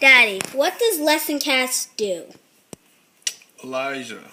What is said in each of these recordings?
Daddy, what does Lessoncast do? Elijah,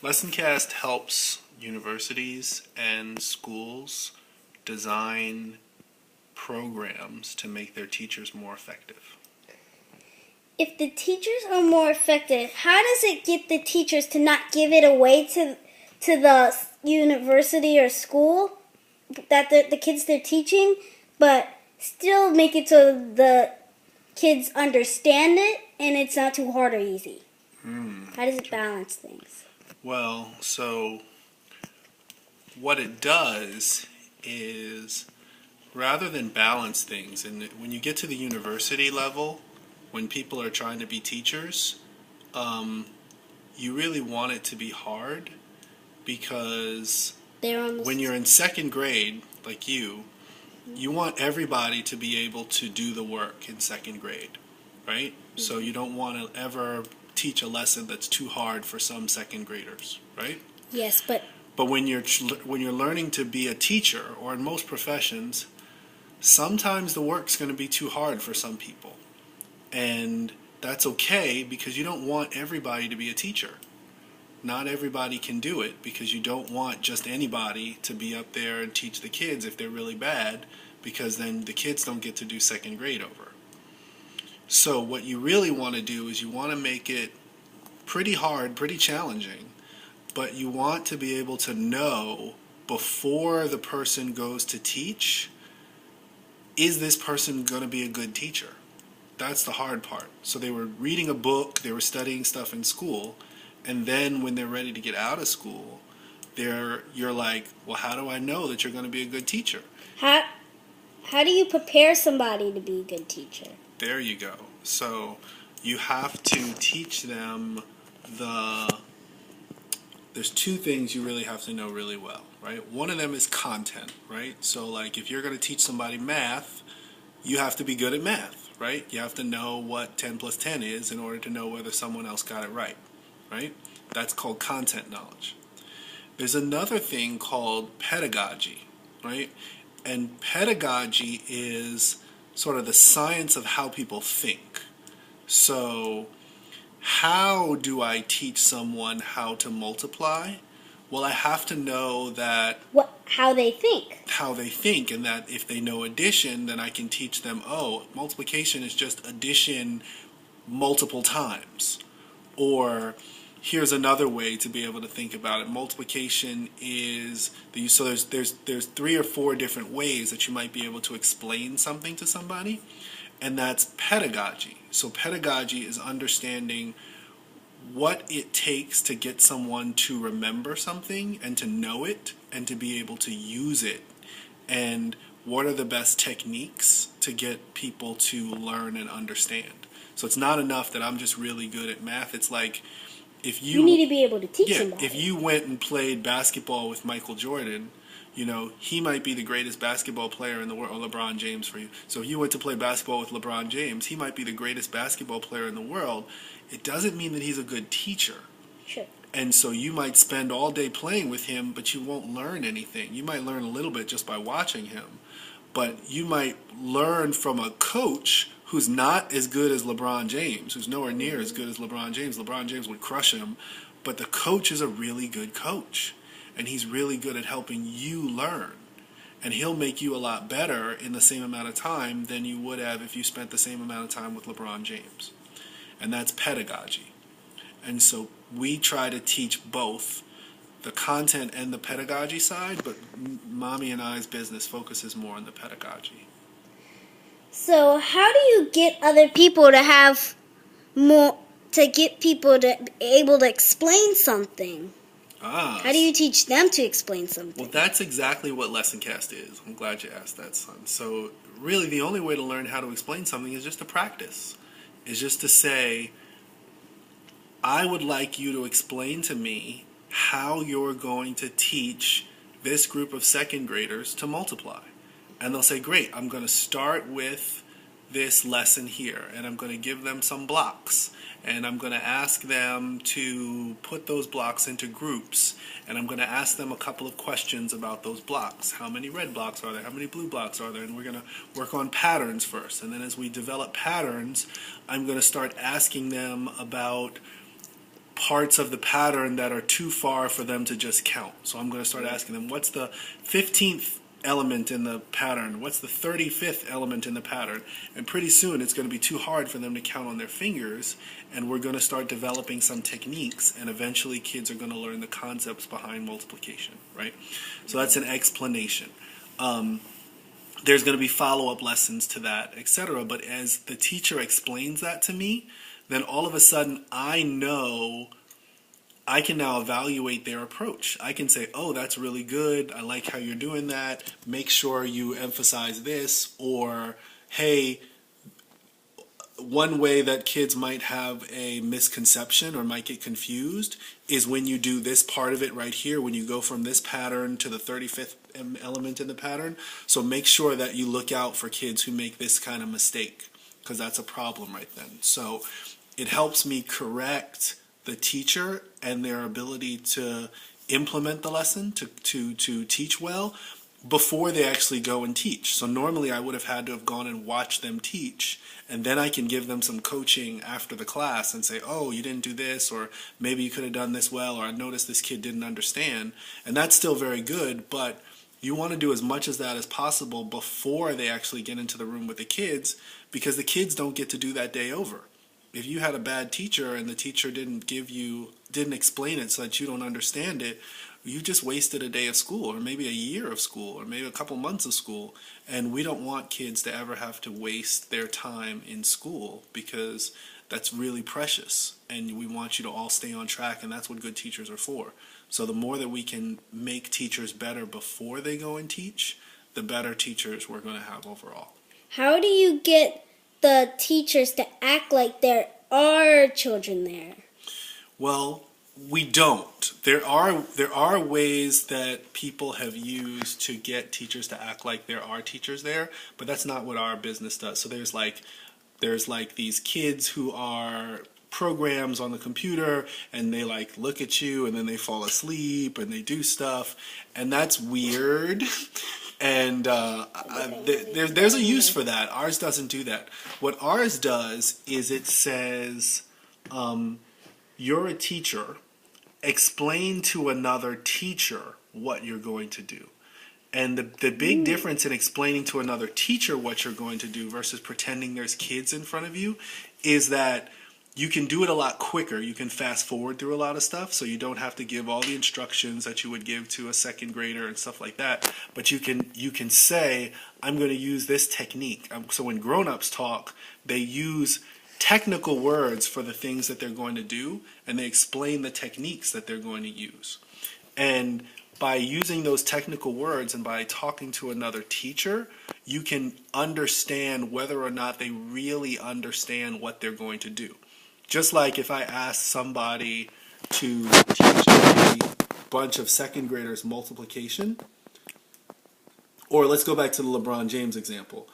Lessoncast helps universities and schools design programs to make their teachers more effective. If the teachers are more effective, how does it get the teachers to not give it away to the university or school that the kids they're teaching, but still make it so the kids understand it and it's not too hard or easy? How does it balance things? Well, so what it does is rather than balance things, and when you get to the university level, when people are trying to be teachers, you really want it to be hard because when you're in second grade, like you want everybody to be able to do the work in second grade, right? Mm-hmm. So you don't want to ever teach a lesson that's too hard for some second graders, right? Yes, but when you're learning to be a teacher, or in most professions, sometimes the work's going to be too hard for some people. And that's okay because you don't want everybody to be a teacher. Not everybody can do it because you don't want just anybody to be up there and teach the kids if they're really bad, because then the kids don't get to do second grade over. So what you really want to do is you want to make it pretty hard, pretty challenging, but you want to be able to know before the person goes to teach, is this person going to be a good teacher? That's the hard part. So they were reading a book, they were studying stuff in school, and then when they're ready to get out of school, you're like, well, how do I know that you're going to be a good teacher? How do you prepare somebody to be a good teacher? There you go. So you have to teach them there's two things you really have to know really well, right? One of them is content, right? So like if you're going to teach somebody math, you have to be good at math, right? You have to know what 10 plus 10 is in order to know whether someone else got it right, right? That's called content knowledge. There's another thing called pedagogy, right? And pedagogy is sort of the science of how people think. So how do I teach someone how to multiply? Well, I have to know that how they think, and that if they know addition, then I can teach them, oh, multiplication is just addition multiple times. Or here's another way to be able to think about it. Multiplication is so there's 3 or 4 different ways that you might be able to explain something to somebody, and that's pedagogy. So pedagogy is understanding what it takes to get someone to remember something and to know it and to be able to use it, and what are the best techniques to get people to learn and understand. So it's not enough that I'm just really good at math. It's like if you need to be able to teach somebody. If you went and played basketball with Michael Jordan, he might be the greatest basketball player in the world, or LeBron James for you. So if you went to play basketball with LeBron James, he might be the greatest basketball player in the world. It doesn't mean that he's a good teacher. Sure. And so you might spend all day playing with him, but you won't learn anything. You might learn a little bit just by watching him. But you might learn from a coach who's not as good as LeBron James, who's nowhere near as good as LeBron James. LeBron James would crush him, but the coach is a really good coach, and he's really good at helping you learn. And he'll make you a lot better in the same amount of time than you would have if you spent the same amount of time with LeBron James. And that's pedagogy. And so we try to teach both the content and the pedagogy side, but Mommy and I's business focuses more on the pedagogy. So how do you get other people to have more, to get people to be able to explain something? How do you teach them to explain something? Well, that's exactly what Lessoncast is. I'm glad you asked that, son. So really the only way to learn how to explain something is just to practice. Is just to say, I would like you to explain to me how you're going to teach this group of second graders to multiply. And they'll say, great, I'm going to start with this lesson here, and I'm going to give them some blocks. and I'm going to ask them to put those blocks into groups, and I'm going to ask them a couple of questions about those blocks. How many red blocks are there? How many blue blocks are there? And we're going to work on patterns first, and then as we develop patterns, I'm going to start asking them about parts of the pattern that are too far for them to just count. So I'm going to start asking them, what's the 15th element in the pattern? What's the 35th element in the pattern? And pretty soon it's going to be too hard for them to count on their fingers, and we're going to start developing some techniques, and eventually kids are going to learn the concepts behind multiplication, right? So that's an explanation. There's going to be follow-up lessons to that, etc. But as the teacher explains that to me, then all of a sudden I know I can now evaluate their approach. I can say, oh, that's really good. I like how you're doing that. Make sure you emphasize this. Or, hey, one way that kids might have a misconception or might get confused is when you do this part of it right here, when you go from this pattern to the 35th element in the pattern. So make sure that you look out for kids who make this kind of mistake, because that's a problem right then. So it helps me correct the teacher and their ability to implement the lesson, to teach well, before they actually go and teach. So normally I would have had to have gone and watched them teach, and then I can give them some coaching after the class and say, oh, you didn't do this, or maybe you could have done this well, or I noticed this kid didn't understand. And that's still very good, but you want to do as much as that as possible before they actually get into the room with the kids, because the kids don't get to do that day over. If you had a bad teacher and the teacher didn't explain it so that you don't understand it, you just wasted a day of school, or maybe a year of school, or maybe a couple months of school. And we don't want kids to ever have to waste their time in school, because that's really precious. And we want you to all stay on track, and that's what good teachers are for. So the more that we can make teachers better before they go and teach, the better teachers we're going to have overall. How do you get the teachers to act like there are children there? Well, we don't. There are ways that people have used to get teachers to act like there are teachers there, but that's not what our business does. So there's like these kids who are programs on the computer, and they like look at you and then they fall asleep and they do stuff, and that's weird. And there's a use for that. Ours doesn't do that. What ours does is it says, you're a teacher, explain to another teacher what you're going to do. And the big difference in explaining to another teacher what you're going to do versus pretending there's kids in front of you is that you can do it a lot quicker. You can fast forward through a lot of stuff, so you don't have to give all the instructions that you would give to a second grader and stuff like that. But you can say, I'm going to use this technique. So when grown-ups talk, they use technical words for the things that they're going to do, and they explain the techniques that they're going to use. And by using those technical words and by talking to another teacher, you can understand whether or not they really understand what they're going to do. Just like if I ask somebody to teach a bunch of second graders multiplication, or let's go back to the LeBron James example.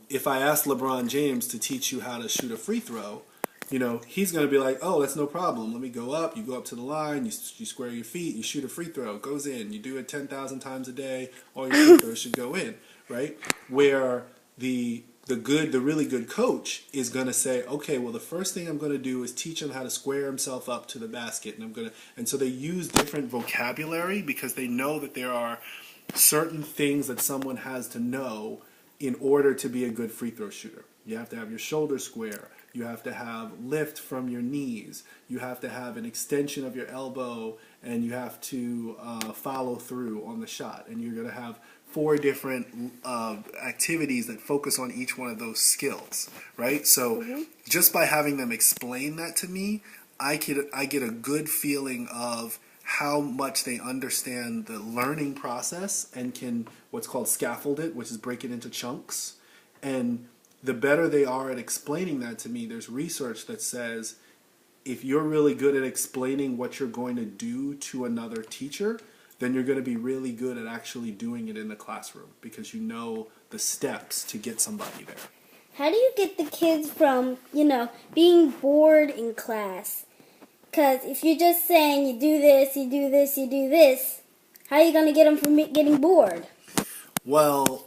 If I ask LeBron James to teach you how to shoot a free throw, he's going to be like, oh, that's no problem. Let me go up. You go up to the line, you square your feet, you shoot a free throw, it goes in. You do it 10,000 times a day, all your free throws should go in, right? Where the really good coach is going to say, okay, well, the first thing I'm going to do is teach him how to square himself up to the basket, and so they use different vocabulary because they know that there are certain things that someone has to know in order to be a good free throw shooter. You have to have your shoulders square. You have to have lift from your knees. You have to have an extension of your elbow, and you have to follow through on the shot. And you're going to have 4 different activities that focus on each one of those skills, right? So just by having them explain that to me, I get a good feeling of how much they understand the learning process and can what's called scaffold it, which is break it into chunks. And the better they are at explaining that to me, there's research that says if you're really good at explaining what you're going to do to another teacher, then you're going to be really good at actually doing it in the classroom because you know the steps to get somebody there. how do you get the kids from, being bored in class? Because if you're just saying you do this, you do this, you do this, how are you going to get them from getting bored? Well,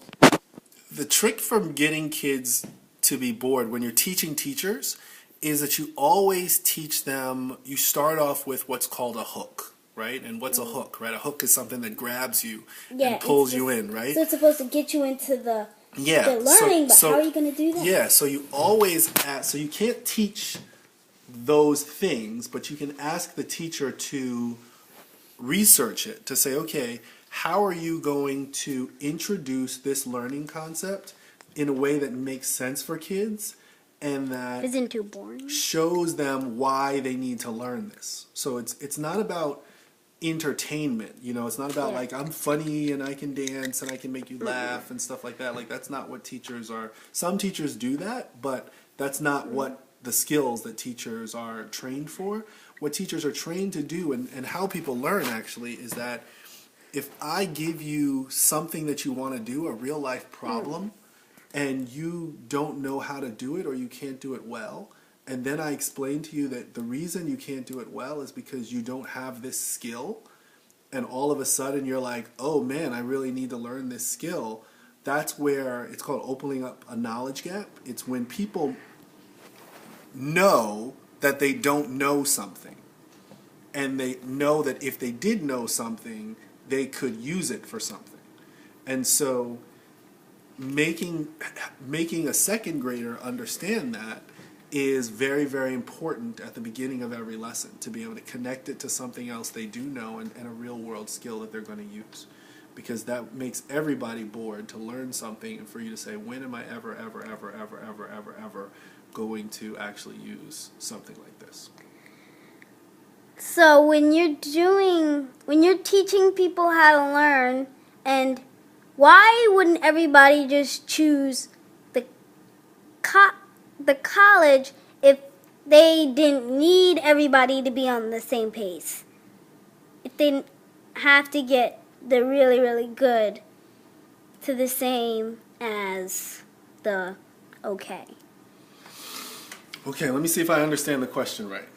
the trick from getting kids to be bored when you're teaching teachers is that you always teach them, you start off with what's called a hook, right? And what's a hook, right? A hook is something that grabs you and pulls you in, right? So it's supposed to get you into the learning, but how are you going to do that? Yeah, so you always ask, so you can't teach those things, but you can ask the teacher to research it, to say, okay, how are you going to introduce this learning concept in a way that makes sense for kids and that isn't too boring, shows them why they need to learn this. So it's not about entertainment, it's not about like I'm funny and I can dance and I can make you laugh and stuff like that. Like that's not what teachers are. Some teachers do that, but that's not what the skills that teachers are trained for. What teachers are trained to do and how people learn actually is that if I give you something that you want to do, a real life problem, and you don't know how to do it or you can't do it well, and then I explain to you that the reason you can't do it well is because you don't have this skill, and all of a sudden you're like, oh man, I really need to learn this skill. That's where it's called opening up a knowledge gap. It's when people know that they don't know something, and they know that if they did know something, they could use it for something. And so making a second grader understand that is very, very important at the beginning of every lesson, to be able to connect it to something else they do know and a real world skill that they're going to use. Because that makes everybody bored to learn something and for you to say, when am I ever going to actually use something like this? So when you're teaching people how to learn, and why wouldn't everybody just choose the college if they didn't need everybody to be on the same pace? If they didn't have to get the really, really good to the same as the okay. Okay, let me see if I understand the question right.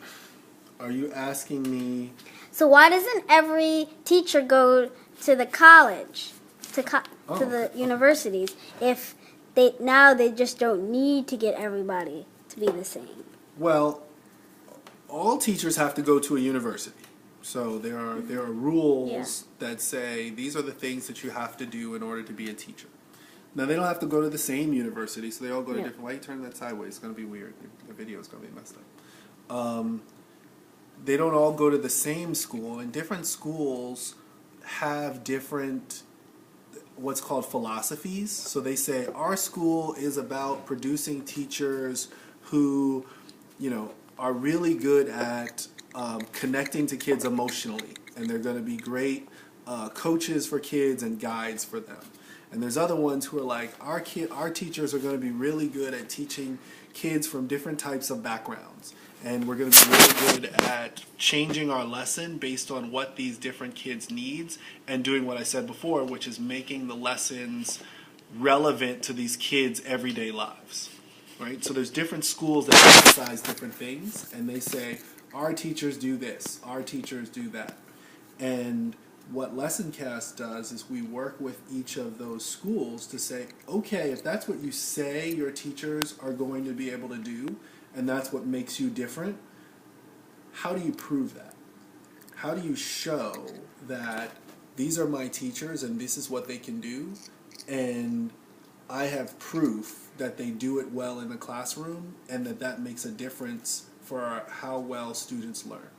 Are you asking me... So why doesn't every teacher go to the college, to the universities, if they just don't need to get everybody to be the same? Well, all teachers have to go to a university. So there are rules that say these are the things that you have to do in order to be a teacher. Now, they don't have to go to the same university, so they all go to different... Why you turn that sideways? It's going to be weird. The video is going to be messed up. They don't all go to the same school, and different schools have different what's called philosophies. So they say our school is about producing teachers who, are really good at connecting to kids emotionally, and they're going to be great coaches for kids and guides for them. And there's other ones who are like, our teachers are going to be really good at teaching kids from different types of backgrounds. And we're going to be really good at changing our lesson based on what these different kids' needs and doing what I said before, which is making the lessons relevant to these kids' everyday lives. Right? So there's different schools that emphasize different things, and they say, our teachers do this, our teachers do that. And what Lessoncast does is we work with each of those schools to say, okay, if that's what you say your teachers are going to be able to do, and that's what makes you different, how do you prove that? How do you show that these are my teachers and this is what they can do, and I have proof that they do it well in the classroom and that makes a difference for how well students learn?